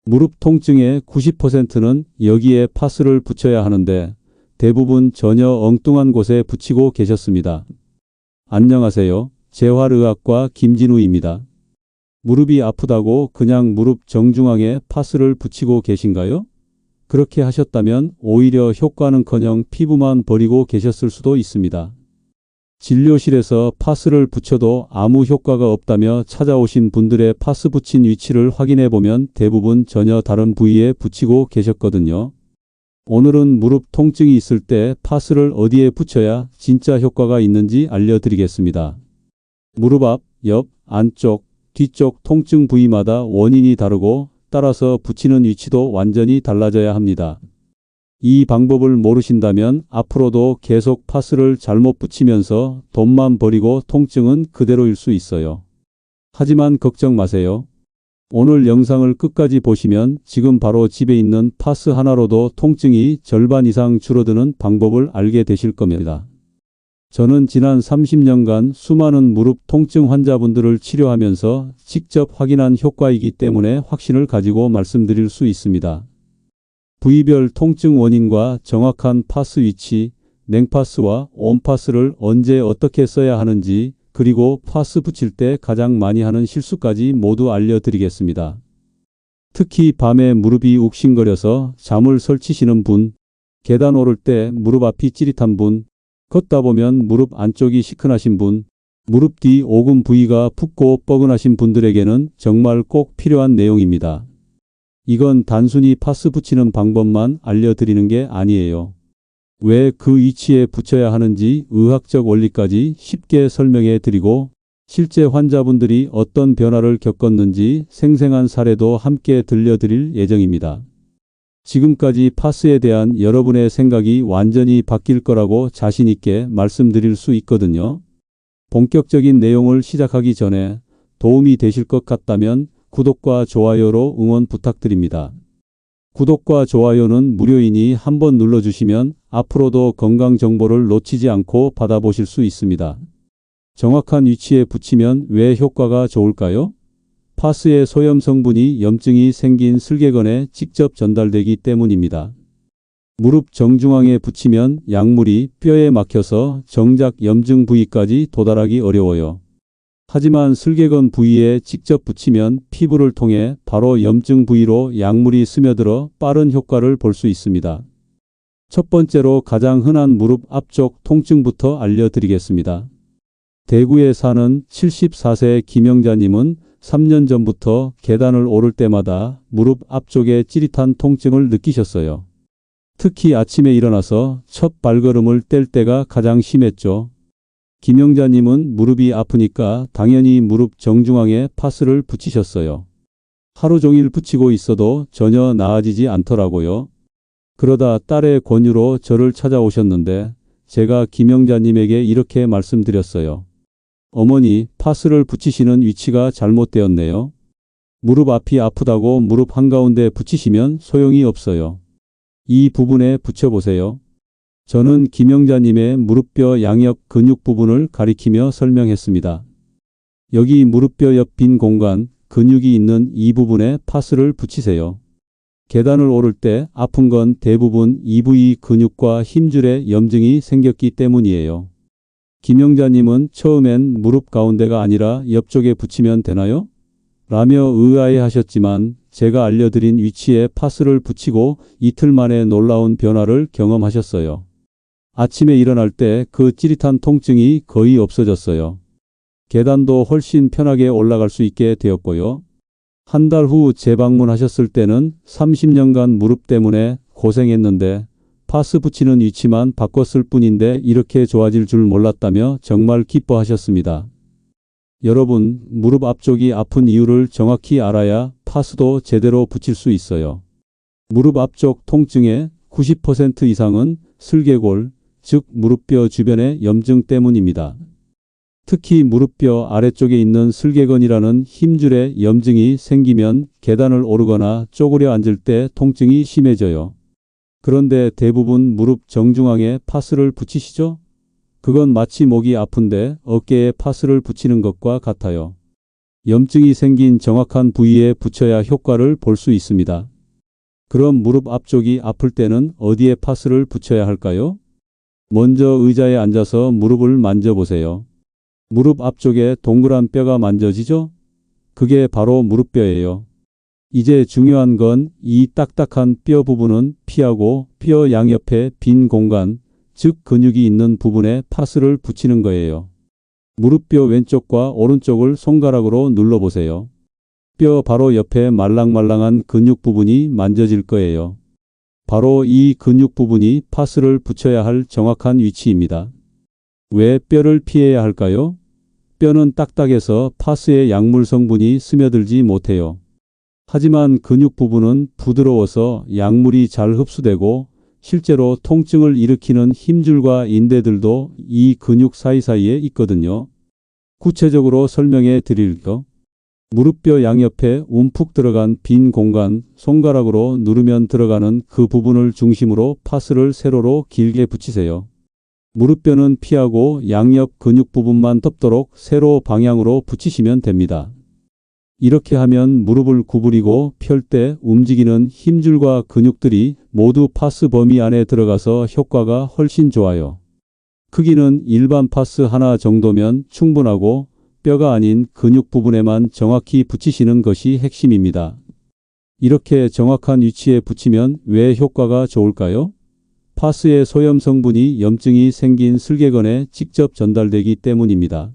무릎 통증의 90%는 여기에 파스를 붙여야 하는데 대부분 전혀 엉뚱한 곳에 붙이고 계셨습니다. 안녕하세요. 재활의학과 김진우입니다. 무릎이 아프다고 그냥 무릎 정중앙에 파스를 붙이고 계신가요? 그렇게 하셨다면 오히려 효과는커녕 피부만 버리고 계셨을 수도 있습니다. 진료실에서 파스를 붙여도 아무 효과가 없다며 찾아오신 분들의 파스 붙인 위치를 확인해 보면 대부분 전혀 다른 부위에 붙이고 계셨거든요. 오늘은 무릎 통증이 있을 때 파스를 어디에 붙여야 진짜 효과가 있는지 알려드리겠습니다. 무릎 앞, 옆, 안쪽, 뒤쪽 통증 부위마다 원인이 다르고 따라서 붙이는 위치도 완전히 달라져야 합니다. 이 방법을 모르신다면 앞으로도 계속 파스를 잘못 붙이면서 돈만 버리고 통증은 그대로일 수 있어요. 하지만 걱정 마세요. 오늘 영상을 끝까지 보시면 지금 바로 집에 있는 파스 하나로도 통증이 절반 이상 줄어드는 방법을 알게 되실 겁니다. 저는 지난 30년간 수많은 무릎 통증 환자분들을 치료하면서 직접 확인한 효과이기 때문에 확신을 가지고 말씀드릴 수 있습니다. 부위별 통증 원인과 정확한 파스 위치, 냉파스와 온파스를 언제 어떻게 써야 하는지, 그리고 파스 붙일 때 가장 많이 하는 실수까지 모두 알려드리겠습니다. 특히 밤에 무릎이 욱신거려서 잠을 설치시는 분, 계단 오를 때 무릎 앞이 찌릿한 분, 걷다 보면 무릎 안쪽이 시큰하신 분, 무릎 뒤 오금 부위가 붓고 뻐근하신 분들에게는 정말 꼭 필요한 내용입니다. 이건 단순히 파스 붙이는 방법만 알려드리는 게 아니에요. 왜 그 위치에 붙여야 하는지 의학적 원리까지 쉽게 설명해 드리고 실제 환자분들이 어떤 변화를 겪었는지 생생한 사례도 함께 들려드릴 예정입니다. 지금까지 파스에 대한 여러분의 생각이 완전히 바뀔 거라고 자신 있게 말씀드릴 수 있거든요. 본격적인 내용을 시작하기 전에 도움이 되실 것 같다면 구독과 좋아요로 응원 부탁드립니다. 구독과 좋아요는 무료이니 한번 눌러주시면 앞으로도 건강 정보를 놓치지 않고 받아보실 수 있습니다. 정확한 위치에 붙이면 왜 효과가 좋을까요? 파스의 소염 성분이 염증이 생긴 슬개건에 직접 전달되기 때문입니다. 무릎 정중앙에 붙이면 약물이 뼈에 막혀서 정작 염증 부위까지 도달하기 어려워요. 하지만 슬개건 부위에 직접 붙이면 피부를 통해 바로 염증 부위로 약물이 스며들어 빠른 효과를 볼 수 있습니다. 첫 번째로 가장 흔한 무릎 앞쪽 통증부터 알려드리겠습니다. 대구에 사는 74세 김영자님은 3년 전부터 계단을 오를 때마다 무릎 앞쪽에 찌릿한 통증을 느끼셨어요. 특히 아침에 일어나서 첫 발걸음을 뗄 때가 가장 심했죠. 김영자님은 무릎이 아프니까 당연히 무릎 정중앙에 파스를 붙이셨어요. 하루 종일 붙이고 있어도 전혀 나아지지 않더라고요. 그러다 딸의 권유로 저를 찾아오셨는데 제가 김영자님에게 이렇게 말씀드렸어요. 어머니, 파스를 붙이시는 위치가 잘못되었네요. 무릎 앞이 아프다고 무릎 한가운데 붙이시면 소용이 없어요. 이 부분에 붙여보세요. 저는 김영자님의 무릎뼈 양옆 근육 부분을 가리키며 설명했습니다. 여기 무릎뼈 옆 빈 공간, 근육이 있는 이 부분에 파스를 붙이세요. 계단을 오를 때 아픈 건 대부분 이 부위 근육과 힘줄에 염증이 생겼기 때문이에요. 김영자님은 처음엔 무릎 가운데가 아니라 옆쪽에 붙이면 되나요? 라며 의아해하셨지만 제가 알려드린 위치에 파스를 붙이고 이틀 만에 놀라운 변화를 경험하셨어요. 아침에 일어날 때 그 찌릿한 통증이 거의 없어졌어요. 계단도 훨씬 편하게 올라갈 수 있게 되었고요. 한 달 후 재방문하셨을 때는 30년간 무릎 때문에 고생했는데 파스 붙이는 위치만 바꿨을 뿐인데 이렇게 좋아질 줄 몰랐다며 정말 기뻐하셨습니다. 여러분, 무릎 앞쪽이 아픈 이유를 정확히 알아야 파스도 제대로 붙일 수 있어요. 무릎 앞쪽 통증의 90% 이상은 슬개골, 즉 무릎뼈 주변의 염증 때문입니다. 특히 무릎뼈 아래쪽에 있는 슬개건이라는 힘줄에 염증이 생기면 계단을 오르거나 쪼그려 앉을 때 통증이 심해져요. 그런데 대부분 무릎 정중앙에 파스를 붙이시죠? 그건 마치 목이 아픈데 어깨에 파스를 붙이는 것과 같아요. 염증이 생긴 정확한 부위에 붙여야 효과를 볼 수 있습니다. 그럼 무릎 앞쪽이 아플 때는 어디에 파스를 붙여야 할까요? 먼저 의자에 앉아서 무릎을 만져보세요. 무릎 앞쪽에 동그란 뼈가 만져지죠? 그게 바로 무릎뼈예요. 이제 중요한 건 이 딱딱한 뼈 부분은 피하고 뼈 양옆에 빈 공간, 즉 근육이 있는 부분에 파스를 붙이는 거예요. 무릎뼈 왼쪽과 오른쪽을 손가락으로 눌러보세요. 뼈 바로 옆에 말랑말랑한 근육 부분이 만져질 거예요. 바로 이 근육 부분이 파스를 붙여야 할 정확한 위치입니다. 왜 뼈를 피해야 할까요? 뼈는 딱딱해서 파스의 약물 성분이 스며들지 못해요. 하지만 근육 부분은 부드러워서 약물이 잘 흡수되고 실제로 통증을 일으키는 힘줄과 인대들도 이 근육 사이사이에 있거든요. 구체적으로 설명해 드릴게요. 무릎뼈 양옆에 움푹 들어간 빈 공간, 손가락으로 누르면 들어가는 그 부분을 중심으로 파스를 세로로 길게 붙이세요. 무릎뼈는 피하고 양옆 근육 부분만 덮도록 세로 방향으로 붙이시면 됩니다. 이렇게 하면 무릎을 구부리고 펼 때 움직이는 힘줄과 근육들이 모두 파스 범위 안에 들어가서 효과가 훨씬 좋아요. 크기는 일반 파스 하나 정도면 충분하고 뼈가 아닌 근육 부분에만 정확히 붙이시는 것이 핵심입니다. 이렇게 정확한 위치에 붙이면 왜 효과가 좋을까요? 파스의 소염 성분이 염증이 생긴 슬개건에 직접 전달되기 때문입니다.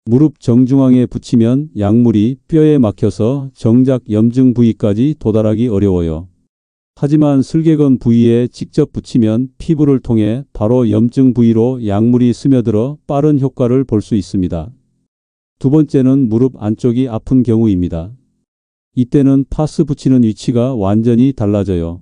무릎 정중앙에 붙이면 약물이 뼈에 막혀서 정작 염증 부위까지 도달하기 어려워요. 하지만 슬개건 부위에 직접 붙이면 피부를 통해 바로 염증 부위로 약물이 스며들어 빠른 효과를 볼 수 있습니다. 두 번째는 무릎 안쪽이 아픈 경우입니다. 이때는 파스 붙이는 위치가 완전히 달라져요.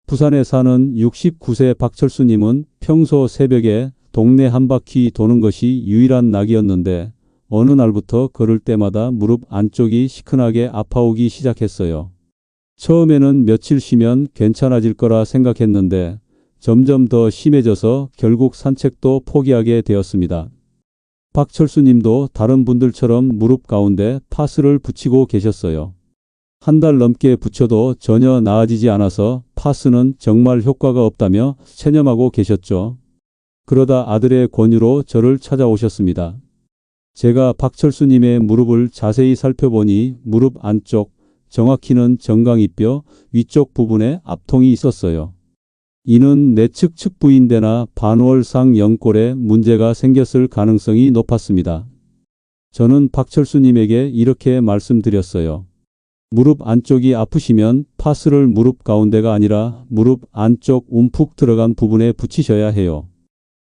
부산에 사는 69세 박철수님은 평소 새벽에 동네 한 바퀴 도는 것이 유일한 낙이었는데 어느 날부터 걸을 때마다 무릎 안쪽이 시큰하게 아파오기 시작했어요. 처음에는 며칠 쉬면 괜찮아질 거라 생각했는데 점점 더 심해져서 결국 산책도 포기하게 되었습니다. 박철수 님도 다른 분들처럼 무릎 가운데 파스를 붙이고 계셨어요. 한 달 넘게 붙여도 전혀 나아지지 않아서 파스는 정말 효과가 없다며 체념하고 계셨죠. 그러다 아들의 권유로 저를 찾아오셨습니다. 제가 박철수님의 무릎을 자세히 살펴보니 무릎 안쪽, 정확히는 정강이뼈 위쪽 부분에 압통이 있었어요. 이는 내측 측부인대나 반월상 연골에 문제가 생겼을 가능성이 높았습니다. 저는 박철수님에게 이렇게 말씀드렸어요. 무릎 안쪽이 아프시면 파스를 무릎 가운데가 아니라 무릎 안쪽 움푹 들어간 부분에 붙이셔야 해요.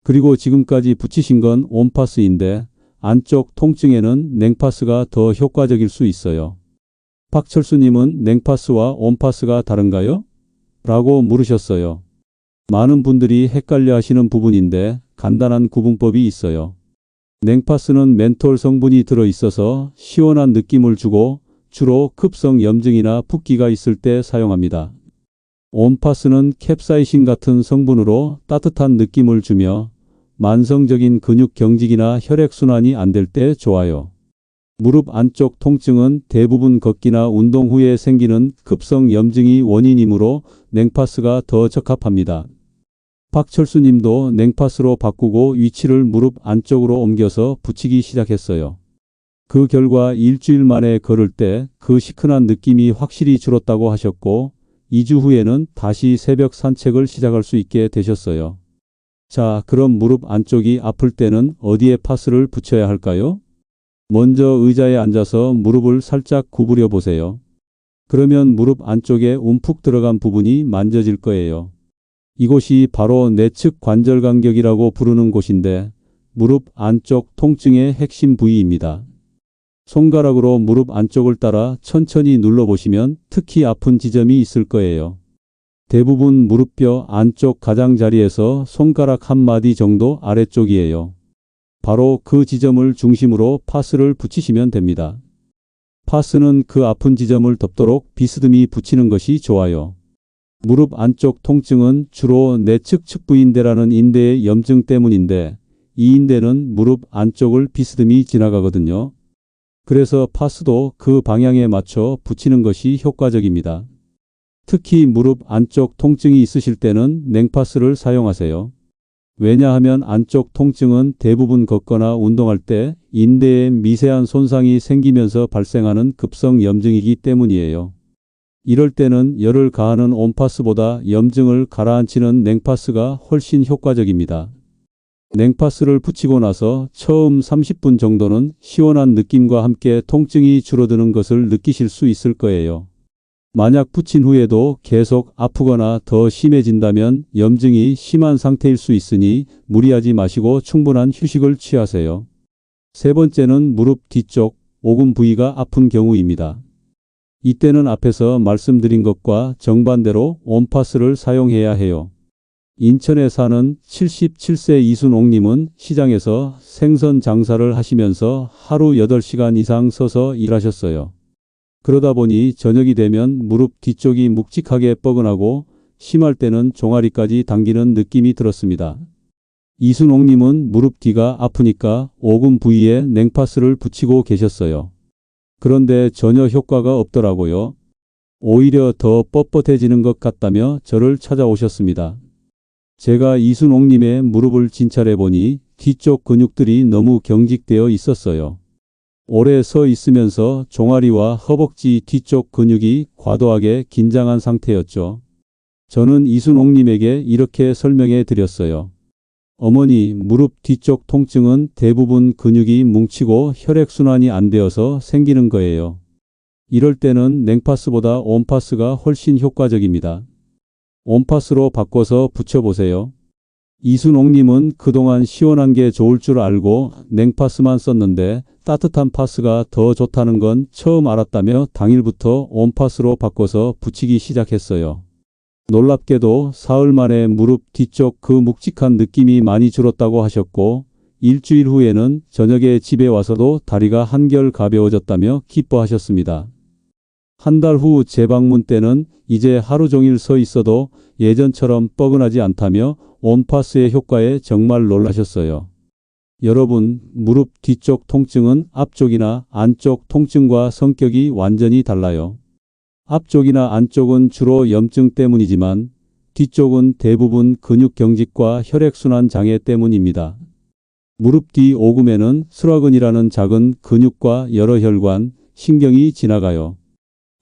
그리고 지금까지 붙이신 건 온파스인데 안쪽 통증에는 냉파스가 더 효과적일 수 있어요. 박철수님은 냉파스와 온파스가 다른가요? 라고 물으셨어요. 많은 분들이 헷갈려 하시는 부분인데 간단한 구분법이 있어요. 냉파스는 멘톨 성분이 들어있어서 시원한 느낌을 주고 주로 급성 염증이나 붓기가 있을 때 사용합니다. 온파스는 캡사이신 같은 성분으로 따뜻한 느낌을 주며 만성적인 근육 경직이나 혈액순환이 안 될 때 좋아요. 무릎 안쪽 통증은 대부분 걷기나 운동 후에 생기는 급성 염증이 원인이므로 냉파스가 더 적합합니다. 박철수 님도 냉파스로 바꾸고 위치를 무릎 안쪽으로 옮겨서 붙이기 시작했어요. 그 결과 일주일 만에 걸을 때 그 시큰한 느낌이 확실히 줄었다고 하셨고 2주 후에는 다시 새벽 산책을 시작할 수 있게 되셨어요. 자, 그럼 무릎 안쪽이 아플 때는 어디에 파스를 붙여야 할까요? 먼저 의자에 앉아서 무릎을 살짝 구부려 보세요. 그러면 무릎 안쪽에 움푹 들어간 부분이 만져질 거예요. 이곳이 바로 내측 관절 간격이라고 부르는 곳인데 무릎 안쪽 통증의 핵심 부위입니다. 손가락으로 무릎 안쪽을 따라 천천히 눌러보시면 특히 아픈 지점이 있을 거예요. 대부분 무릎뼈 안쪽 가장자리에서 손가락 한 마디 정도 아래쪽이에요. 바로 그 지점을 중심으로 파스를 붙이시면 됩니다. 파스는 그 아픈 지점을 덮도록 비스듬히 붙이는 것이 좋아요. 무릎 안쪽 통증은 주로 내측 측부인대라는 인대의 염증 때문인데 이 인대는 무릎 안쪽을 비스듬히 지나가거든요. 그래서 파스도 그 방향에 맞춰 붙이는 것이 효과적입니다. 특히 무릎 안쪽 통증이 있으실 때는 냉파스를 사용하세요. 왜냐하면 안쪽 통증은 대부분 걷거나 운동할 때 인대에 미세한 손상이 생기면서 발생하는 급성 염증이기 때문이에요. 이럴 때는 열을 가하는 온파스보다 염증을 가라앉히는 냉파스가 훨씬 효과적입니다. 냉파스를 붙이고 나서 처음 30분 정도는 시원한 느낌과 함께 통증이 줄어드는 것을 느끼실 수 있을 거예요. 만약 붙인 후에도 계속 아프거나 더 심해진다면 염증이 심한 상태일 수 있으니 무리하지 마시고 충분한 휴식을 취하세요. 세 번째는 무릎 뒤쪽 오금 부위가 아픈 경우입니다. 이때는 앞에서 말씀드린 것과 정반대로 온파스를 사용해야 해요. 인천에 사는 77세 이순옥님은 시장에서 생선 장사를 하시면서 하루 8시간 이상 서서 일하셨어요. 그러다 보니 저녁이 되면 무릎 뒤쪽이 묵직하게 뻐근하고 심할 때는 종아리까지 당기는 느낌이 들었습니다. 이순옥님은 무릎 뒤가 아프니까 오금 부위에 냉파스를 붙이고 계셨어요. 그런데 전혀 효과가 없더라고요. 오히려 더 뻣뻣해지는 것 같다며 저를 찾아오셨습니다. 제가 이순옥님의 무릎을 진찰해 보니 뒤쪽 근육들이 너무 경직되어 있었어요. 오래 서 있으면서 종아리와 허벅지 뒤쪽 근육이 과도하게 긴장한 상태였죠. 저는 이순옥님에게 이렇게 설명해 드렸어요. 어머니, 무릎 뒤쪽 통증은 대부분 근육이 뭉치고 혈액순환이 안 되어서 생기는 거예요. 이럴 때는 냉파스보다 온파스가 훨씬 효과적입니다. 온파스로 바꿔서 붙여보세요. 이순옥님은 그동안 시원한 게 좋을 줄 알고 냉파스만 썼는데 따뜻한 파스가 더 좋다는 건 처음 알았다며 당일부터 온파스로 바꿔서 붙이기 시작했어요. 놀랍게도 사흘 만에 무릎 뒤쪽 그 묵직한 느낌이 많이 줄었다고 하셨고 일주일 후에는 저녁에 집에 와서도 다리가 한결 가벼워졌다며 기뻐하셨습니다. 한 달 후 재방문 때는 이제 하루 종일 서 있어도 예전처럼 뻐근하지 않다며 온파스의 효과에 정말 놀라셨어요. 여러분, 무릎 뒤쪽 통증은 앞쪽이나 안쪽 통증과 성격이 완전히 달라요. 앞쪽이나 안쪽은 주로 염증 때문이지만 뒤쪽은 대부분 근육 경직과 혈액순환 장애 때문입니다. 무릎 뒤 오금에는 스와근이라는 작은 근육과 여러 혈관, 신경이 지나가요.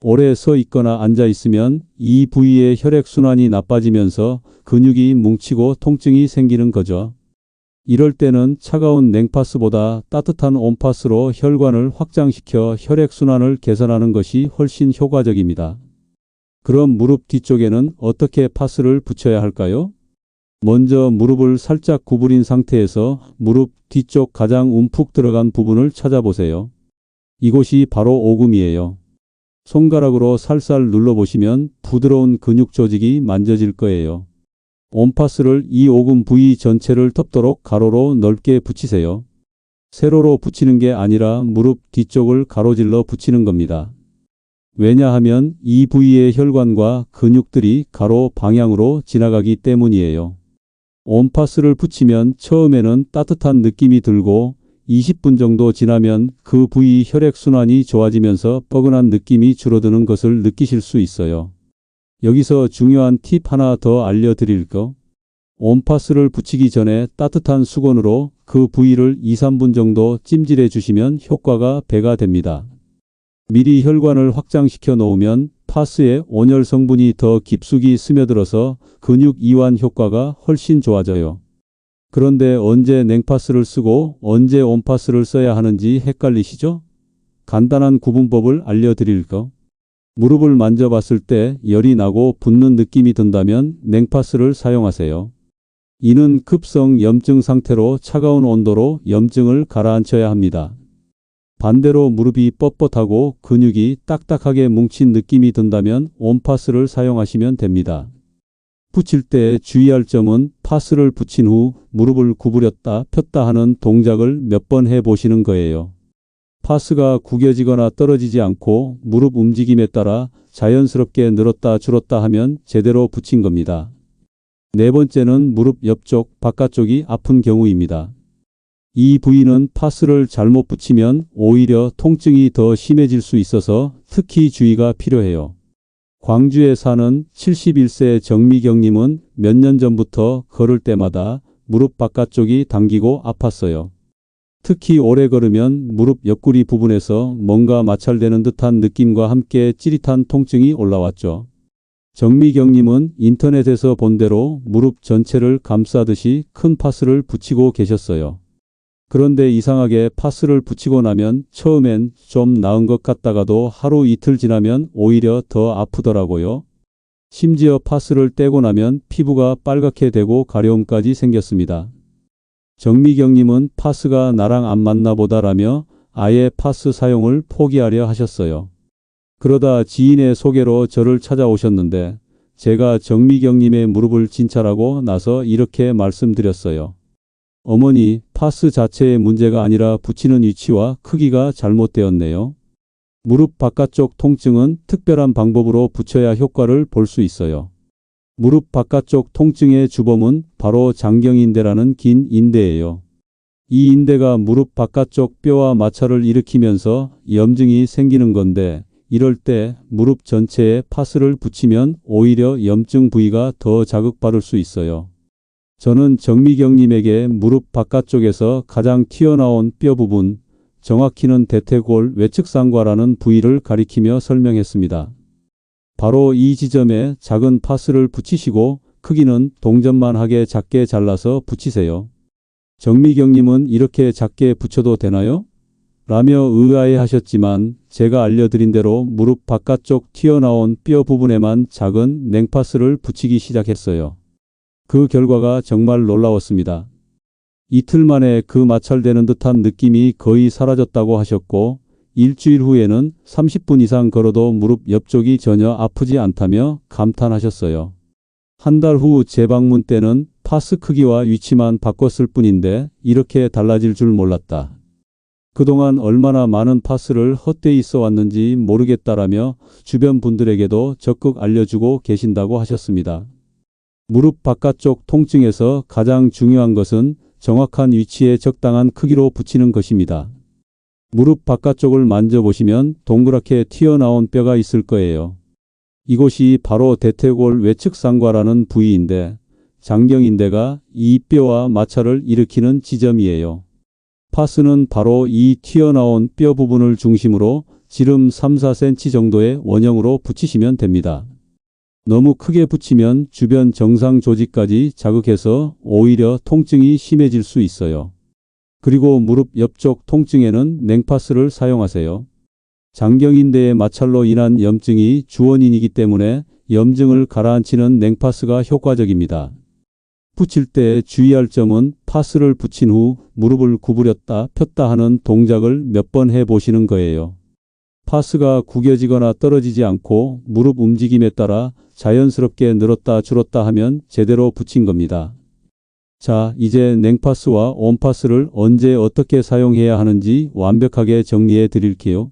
오래 서 있거나 앉아 있으면 이 부위의 혈액순환이 나빠지면서 근육이 뭉치고 통증이 생기는 거죠. 이럴 때는 차가운 냉파스보다 따뜻한 온파스로 혈관을 확장시켜 혈액순환을 개선하는 것이 훨씬 효과적입니다. 그럼 무릎 뒤쪽에는 어떻게 파스를 붙여야 할까요? 먼저 무릎을 살짝 구부린 상태에서 무릎 뒤쪽 가장 움푹 들어간 부분을 찾아보세요. 이곳이 바로 오금이에요. 손가락으로 살살 눌러보시면 부드러운 근육 조직이 만져질 거예요. 온파스를 이 오금 부위 전체를 덮도록 가로로 넓게 붙이세요. 세로로 붙이는 게 아니라 무릎 뒤쪽을 가로질러 붙이는 겁니다. 왜냐하면 이 부위의 혈관과 근육들이 가로 방향으로 지나가기 때문이에요. 온파스를 붙이면 처음에는 따뜻한 느낌이 들고 20분 정도 지나면 그 부위 혈액순환이 좋아지면서 뻐근한 느낌이 줄어드는 것을 느끼실 수 있어요. 여기서 중요한 팁 하나 더 알려드릴까? 온파스를 붙이기 전에 따뜻한 수건으로 그 부위를 2-3분 정도 찜질해 주시면 효과가 배가 됩니다. 미리 혈관을 확장시켜 놓으면 파스에 온열 성분이 더 깊숙이 스며들어서 근육 이완 효과가 훨씬 좋아져요. 그런데 언제 냉파스를 쓰고 언제 온파스를 써야 하는지 헷갈리시죠? 간단한 구분법을 알려드릴까? 무릎을 만져봤을 때 열이 나고 붓는 느낌이 든다면 냉파스를 사용하세요. 이는 급성 염증 상태로 차가운 온도로 염증을 가라앉혀야 합니다. 반대로 무릎이 뻣뻣하고 근육이 딱딱하게 뭉친 느낌이 든다면 온파스를 사용하시면 됩니다. 붙일 때 주의할 점은 파스를 붙인 후 무릎을 구부렸다 폈다 하는 동작을 몇 번 해보시는 거예요. 파스가 구겨지거나 떨어지지 않고 무릎 움직임에 따라 자연스럽게 늘었다 줄었다 하면 제대로 붙인 겁니다. 네 번째는 무릎 옆쪽 바깥쪽이 아픈 경우입니다. 이 부위는 파스를 잘못 붙이면 오히려 통증이 더 심해질 수 있어서 특히 주의가 필요해요. 광주에 사는 71세 정미경님은 몇 년 전부터 걸을 때마다 무릎 바깥쪽이 당기고 아팠어요. 특히 오래 걸으면 무릎 옆구리 부분에서 뭔가 마찰되는 듯한 느낌과 함께 찌릿한 통증이 올라왔죠. 정미경님은 인터넷에서 본 대로 무릎 전체를 감싸듯이 큰 파스를 붙이고 계셨어요. 그런데 이상하게 파스를 붙이고 나면 처음엔 좀 나은 것 같다가도 하루 이틀 지나면 오히려 더 아프더라고요. 심지어 파스를 떼고 나면 피부가 빨갛게 되고 가려움까지 생겼습니다. 정미경님은 파스가 나랑 안 맞나 보다라며 아예 파스 사용을 포기하려 하셨어요. 그러다 지인의 소개로 저를 찾아오셨는데 제가 정미경님의 무릎을 진찰하고 나서 이렇게 말씀드렸어요. 어머니, 파스 자체의 문제가 아니라 붙이는 위치와 크기가 잘못되었네요. 무릎 바깥쪽 통증은 특별한 방법으로 붙여야 효과를 볼 수 있어요. 무릎 바깥쪽 통증의 주범은 바로 장경인대라는 긴 인대예요. 이 인대가 무릎 바깥쪽 뼈와 마찰을 일으키면서 염증이 생기는 건데 이럴 때 무릎 전체에 파스를 붙이면 오히려 염증 부위가 더 자극받을 수 있어요. 저는 정미경님에게 무릎 바깥쪽에서 가장 튀어나온 뼈 부분, 정확히는 대퇴골 외측상과라는 부위를 가리키며 설명했습니다. 바로 이 지점에 작은 파스를 붙이시고 크기는 동전만 하게 작게 잘라서 붙이세요. 정미경님은 이렇게 작게 붙여도 되나요? 라며 의아해하셨지만 제가 알려드린 대로 무릎 바깥쪽 튀어나온 뼈 부분에만 작은 냉파스를 붙이기 시작했어요. 그 결과가 정말 놀라웠습니다. 이틀 만에 그 마찰되는 듯한 느낌이 거의 사라졌다고 하셨고 일주일 후에는 30분 이상 걸어도 무릎 옆쪽이 전혀 아프지 않다며 감탄하셨어요. 한 달 후 재방문 때는 파스 크기와 위치만 바꿨을 뿐인데 이렇게 달라질 줄 몰랐다. 그동안 얼마나 많은 파스를 헛되이 써왔는지 모르겠다라며 주변 분들에게도 적극 알려주고 계신다고 하셨습니다. 무릎 바깥쪽 통증에서 가장 중요한 것은 정확한 위치에 적당한 크기로 붙이는 것입니다. 무릎 바깥쪽을 만져보시면 동그랗게 튀어나온 뼈가 있을 거예요. 이곳이 바로 대퇴골 외측상과라는 부위인데 장경인대가 이 뼈와 마찰을 일으키는 지점이에요. 파스는 바로 이 튀어나온 뼈 부분을 중심으로 지름 3-4cm 정도의 원형으로 붙이시면 됩니다. 너무 크게 붙이면 주변 정상 조직까지 자극해서 오히려 통증이 심해질 수 있어요. 그리고 무릎 옆쪽 통증에는 냉파스를 사용하세요. 장경인대의 마찰로 인한 염증이 주원인이기 때문에 염증을 가라앉히는 냉파스가 효과적입니다. 붙일 때 주의할 점은 파스를 붙인 후 무릎을 구부렸다 폈다 하는 동작을 몇 번 해보시는 거예요. 파스가 구겨지거나 떨어지지 않고 무릎 움직임에 따라 자연스럽게 늘었다 줄었다 하면 제대로 붙인 겁니다. 자, 이제 냉파스와 온파스를 언제 어떻게 사용해야 하는지 완벽하게 정리해 드릴게요.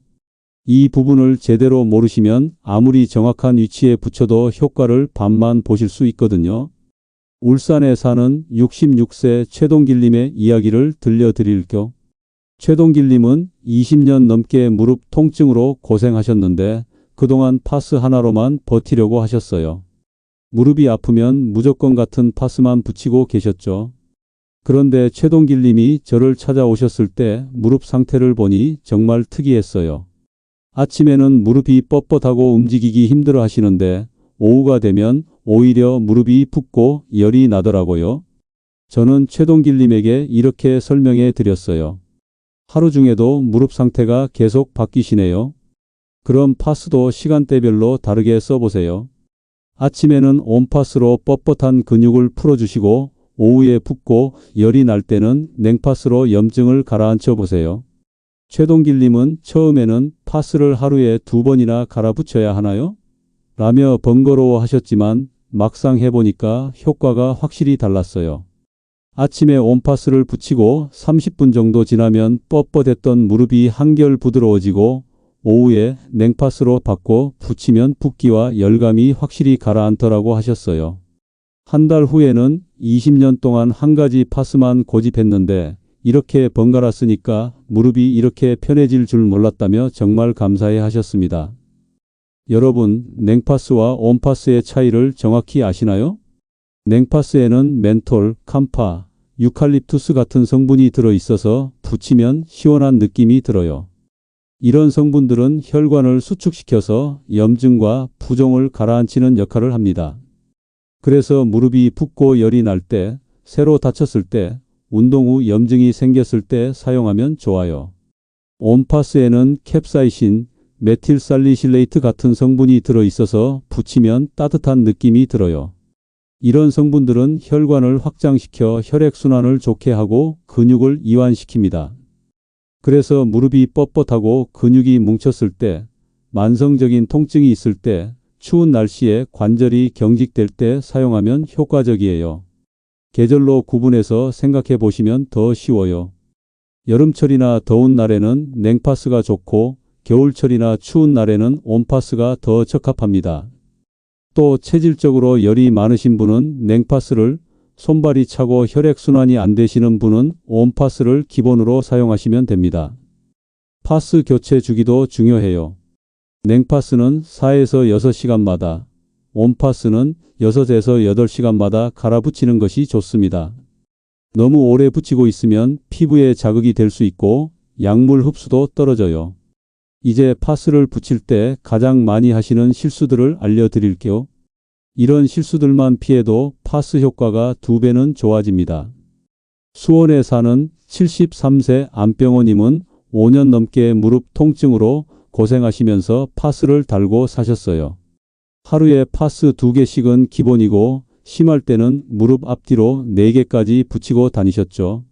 이 부분을 제대로 모르시면 아무리 정확한 위치에 붙여도 효과를 반만 보실 수 있거든요. 울산에 사는 66세 최동길님의 이야기를 들려드릴게요. 최동길님은 20년 넘게 무릎 통증으로 고생하셨는데 그동안 파스 하나로만 버티려고 하셨어요. 무릎이 아프면 무조건 같은 파스만 붙이고 계셨죠. 그런데 최동길님이 저를 찾아오셨을 때 무릎 상태를 보니 정말 특이했어요. 아침에는 무릎이 뻣뻣하고 움직이기 힘들어 하시는데 오후가 되면 오히려 무릎이 붓고 열이 나더라고요. 저는 최동길님에게 이렇게 설명해 드렸어요. 하루 중에도 무릎 상태가 계속 바뀌시네요. 그럼 파스도 시간대별로 다르게 써보세요. 아침에는 온파스로 뻣뻣한 근육을 풀어주시고 오후에 붓고 열이 날 때는 냉파스로 염증을 가라앉혀 보세요. 최동길님은 처음에는 파스를 하루에 2번이나 갈아붙여야 하나요? 라며 번거로워 하셨지만 막상 해보니까 효과가 확실히 달랐어요. 아침에 온파스를 붙이고 30분 정도 지나면 뻣뻣했던 무릎이 한결 부드러워지고 오후에 냉파스로 바꿔 붙이면 붓기와 열감이 확실히 가라앉더라고 하셨어요. 한 달 후에는 20년 동안 한 가지 파스만 고집했는데 이렇게 번갈아 쓰니까 무릎이 이렇게 편해질 줄 몰랐다며 정말 감사해 하셨습니다. 여러분, 냉파스와 온파스의 차이를 정확히 아시나요? 냉파스에는 멘톨, 캄파, 유칼립투스 같은 성분이 들어있어서 붙이면 시원한 느낌이 들어요. 이런 성분들은 혈관을 수축시켜서 염증과 부종을 가라앉히는 역할을 합니다. 그래서 무릎이 붓고 열이 날 때, 새로 다쳤을 때, 운동 후 염증이 생겼을 때 사용하면 좋아요. 온파스에는 캡사이신, 메틸살리실레이트 같은 성분이 들어있어서 붙이면 따뜻한 느낌이 들어요. 이런 성분들은 혈관을 확장시켜 혈액순환을 좋게 하고 근육을 이완시킵니다. 그래서 무릎이 뻣뻣하고 근육이 뭉쳤을 때, 만성적인 통증이 있을 때, 추운 날씨에 관절이 경직될 때 사용하면 효과적이에요. 계절로 구분해서 생각해 보시면 더 쉬워요. 여름철이나 더운 날에는 냉파스가 좋고 겨울철이나 추운 날에는 온파스가 더 적합합니다. 또 체질적으로 열이 많으신 분은 냉파스를, 손발이 차고 혈액순환이 안 되시는 분은 온파스를 기본으로 사용하시면 됩니다. 파스 교체 주기도 중요해요. 냉파스는 4에서 6시간마다, 온파스는 6에서 8시간마다 갈아붙이는 것이 좋습니다. 너무 오래 붙이고 있으면 피부에 자극이 될 수 있고 약물 흡수도 떨어져요. 이제 파스를 붙일 때 가장 많이 하시는 실수들을 알려드릴게요. 이런 실수들만 피해도 파스 효과가 2배는 좋아집니다. 수원에 사는 73세 안병호님은 5년 넘게 무릎 통증으로 고생하시면서 파스를 달고 사셨어요. 하루에 파스 2개씩은 기본이고 심할 때는 무릎 앞뒤로 4개까지 붙이고 다니셨죠.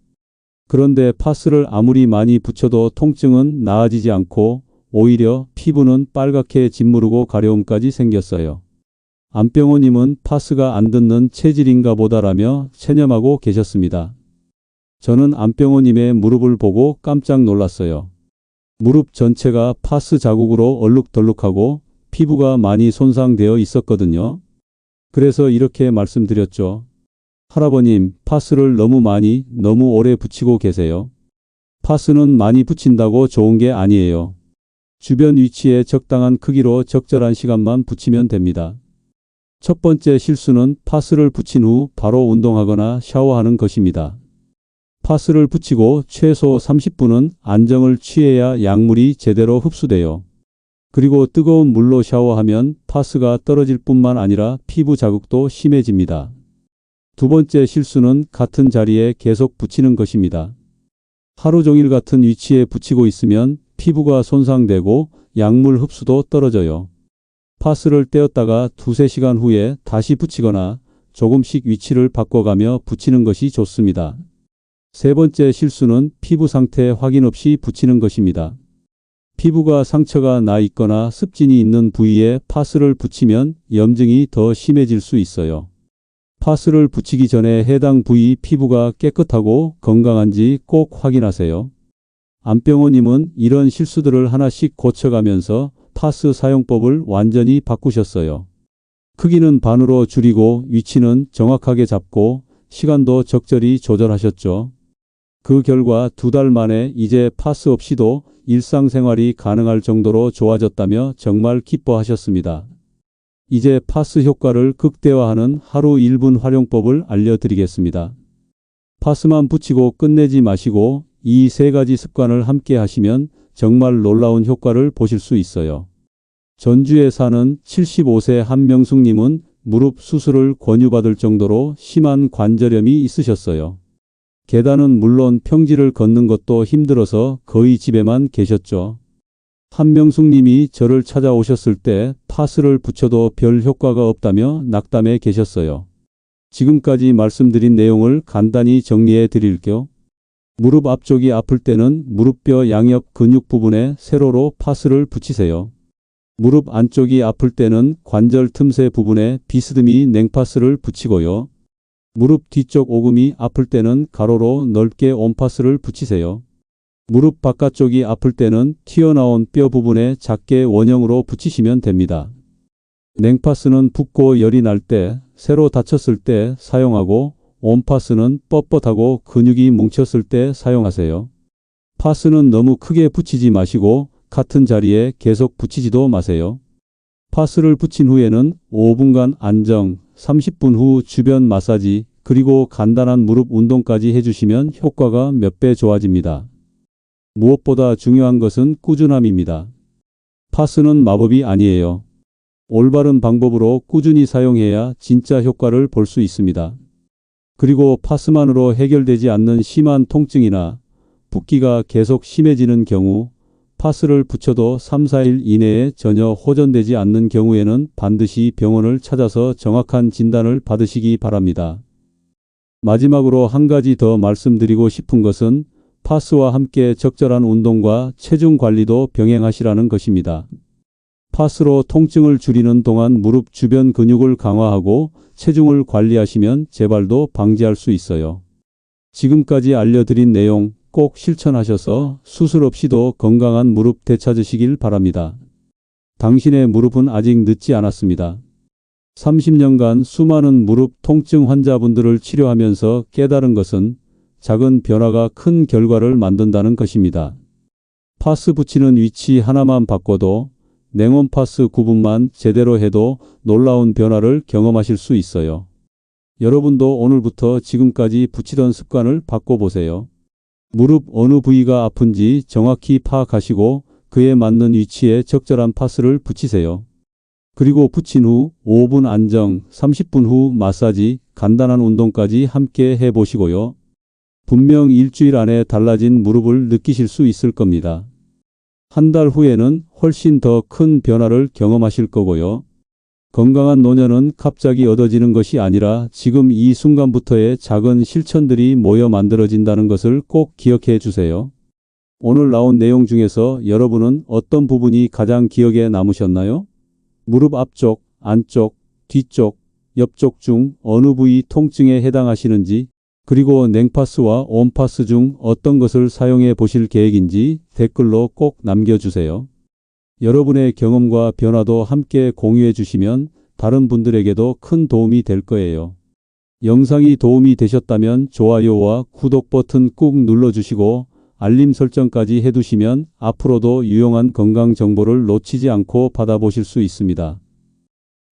그런데 파스를 아무리 많이 붙여도 통증은 나아지지 않고 오히려 피부는 빨갛게 짓무르고 가려움까지 생겼어요. 안병호님은 파스가 안 듣는 체질인가 보다라며 체념하고 계셨습니다. 저는 안병호님의 무릎을 보고 깜짝 놀랐어요. 무릎 전체가 파스 자국으로 얼룩덜룩하고 피부가 많이 손상되어 있었거든요. 그래서 이렇게 말씀드렸죠. 할아버님, 파스를 너무 많이, 너무 오래 붙이고 계세요. 파스는 많이 붙인다고 좋은 게 아니에요. 주변 위치에 적당한 크기로 적절한 시간만 붙이면 됩니다. 첫 번째 실수는 파스를 붙인 후 바로 운동하거나 샤워하는 것입니다. 파스를 붙이고 최소 30분은 안정을 취해야 약물이 제대로 흡수돼요. 그리고 뜨거운 물로 샤워하면 파스가 떨어질 뿐만 아니라 피부 자극도 심해집니다. 두 번째 실수는 같은 자리에 계속 붙이는 것입니다. 하루 종일 같은 위치에 붙이고 있으면 피부가 손상되고 약물 흡수도 떨어져요. 파스를 떼었다가 2-3시간 후에 다시 붙이거나 조금씩 위치를 바꿔가며 붙이는 것이 좋습니다. 세 번째 실수는 피부 상태 확인 없이 붙이는 것입니다. 피부가 상처가 나 있거나 습진이 있는 부위에 파스를 붙이면 염증이 더 심해질 수 있어요. 파스를 붙이기 전에 해당 부위 피부가 깨끗하고 건강한지 꼭 확인하세요. 안병호님은 이런 실수들을 하나씩 고쳐가면서 파스 사용법을 완전히 바꾸셨어요. 크기는 반으로 줄이고 위치는 정확하게 잡고 시간도 적절히 조절하셨죠. 그 결과 2달 만에 이제 파스 없이도 일상생활이 가능할 정도로 좋아졌다며 정말 기뻐하셨습니다. 이제 파스 효과를 극대화하는 하루 1분 활용법을 알려드리겠습니다. 파스만 붙이고 끝내지 마시고 이 3가지 습관을 함께 하시면 정말 놀라운 효과를 보실 수 있어요. 전주에 사는 75세 한명숙님은 무릎 수술을 권유받을 정도로 심한 관절염이 있으셨어요. 계단은 물론 평지를 걷는 것도 힘들어서 거의 집에만 계셨죠. 한명숙님이 저를 찾아오셨을 때 파스를 붙여도 별 효과가 없다며 낙담해 계셨어요. 지금까지 말씀드린 내용을 간단히 정리해 드릴게요. 무릎 앞쪽이 아플 때는 무릎뼈 양옆 근육 부분에 세로로 파스를 붙이세요. 무릎 안쪽이 아플 때는 관절 틈새 부분에 비스듬히 냉파스를 붙이고요. 무릎 뒤쪽 오금이 아플 때는 가로로 넓게 온파스를 붙이세요. 무릎 바깥쪽이 아플 때는 튀어나온 뼈 부분에 작게 원형으로 붙이시면 됩니다. 냉파스는 붓고 열이 날 때, 새로 다쳤을 때 사용하고 온파스는 뻣뻣하고 근육이 뭉쳤을 때 사용하세요. 파스는 너무 크게 붙이지 마시고 같은 자리에 계속 붙이지도 마세요. 파스를 붙인 후에는 5분간 안정, 30분 후 주변 마사지, 그리고 간단한 무릎 운동까지 해주시면 효과가 몇 배 좋아집니다. 무엇보다 중요한 것은 꾸준함입니다. 파스는 마법이 아니에요. 올바른 방법으로 꾸준히 사용해야 진짜 효과를 볼 수 있습니다. 그리고 파스만으로 해결되지 않는 심한 통증이나 붓기가 계속 심해지는 경우, 파스를 붙여도 3-4일 이내에 전혀 호전되지 않는 경우에는 반드시 병원을 찾아서 정확한 진단을 받으시기 바랍니다. 마지막으로 한 가지 더 말씀드리고 싶은 것은 파스와 함께 적절한 운동과 체중 관리도 병행하시라는 것입니다. 파스로 통증을 줄이는 동안 무릎 주변 근육을 강화하고 체중을 관리하시면 재발도 방지할 수 있어요. 지금까지 알려드린 내용 꼭 실천하셔서 수술 없이도 건강한 무릎 되찾으시길 바랍니다. 당신의 무릎은 아직 늦지 않았습니다. 30년간 수많은 무릎 통증 환자분들을 치료하면서 깨달은 것은 작은 변화가 큰 결과를 만든다는 것입니다. 파스 붙이는 위치 하나만 바꿔도 냉온 파스 구분만 제대로 해도 놀라운 변화를 경험하실 수 있어요. 여러분도 오늘부터 지금까지 붙이던 습관을 바꿔보세요. 무릎 어느 부위가 아픈지 정확히 파악하시고 그에 맞는 위치에 적절한 파스를 붙이세요. 그리고 붙인 후 5분 안정, 30분 후 마사지, 간단한 운동까지 함께 해보시고요. 분명 일주일 안에 달라진 무릎을 느끼실 수 있을 겁니다. 한 달 후에는 훨씬 더 큰 변화를 경험하실 거고요. 건강한 노년은 갑자기 얻어지는 것이 아니라 지금 이 순간부터의 작은 실천들이 모여 만들어진다는 것을 꼭 기억해 주세요. 오늘 나온 내용 중에서 여러분은 어떤 부분이 가장 기억에 남으셨나요? 무릎 앞쪽, 안쪽, 뒤쪽, 옆쪽 중 어느 부위 통증에 해당하시는지, 그리고 냉파스와 온파스 중 어떤 것을 사용해 보실 계획인지 댓글로 꼭 남겨주세요. 여러분의 경험과 변화도 함께 공유해 주시면 다른 분들에게도 큰 도움이 될 거예요. 영상이 도움이 되셨다면 좋아요와 구독 버튼 꾹 눌러주시고 알림 설정까지 해두시면 앞으로도 유용한 건강 정보를 놓치지 않고 받아보실 수 있습니다.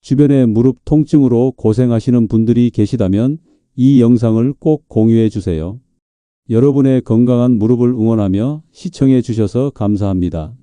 주변에 무릎 통증으로 고생하시는 분들이 계시다면 이 영상을 꼭 공유해 주세요. 여러분의 건강한 무릎을 응원하며 시청해 주셔서 감사합니다.